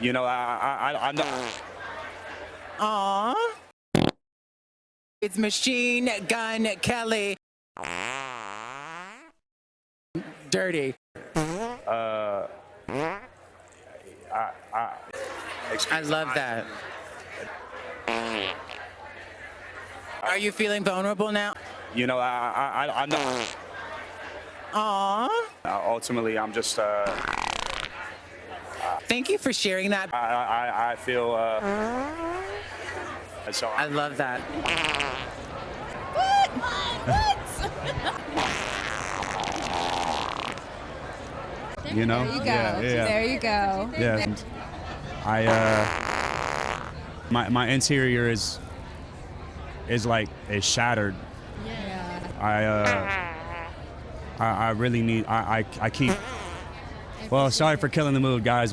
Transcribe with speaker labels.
Speaker 1: You know, I'm not.
Speaker 2: Aww. It's Machine Gun Kelly. Dirty. I love that. Are you feeling vulnerable now?
Speaker 1: You know, I'm not.
Speaker 2: Aww.
Speaker 1: Ultimately, I'm just.
Speaker 2: Thank you for sharing that.
Speaker 1: I feel. So
Speaker 2: I love that.
Speaker 3: You know?
Speaker 4: There you go.
Speaker 3: Yeah.
Speaker 4: There you go.
Speaker 3: Yeah. My interior is shattered.
Speaker 4: Yeah.
Speaker 3: I really need. I keep. Well, sorry for killing the mood, guys.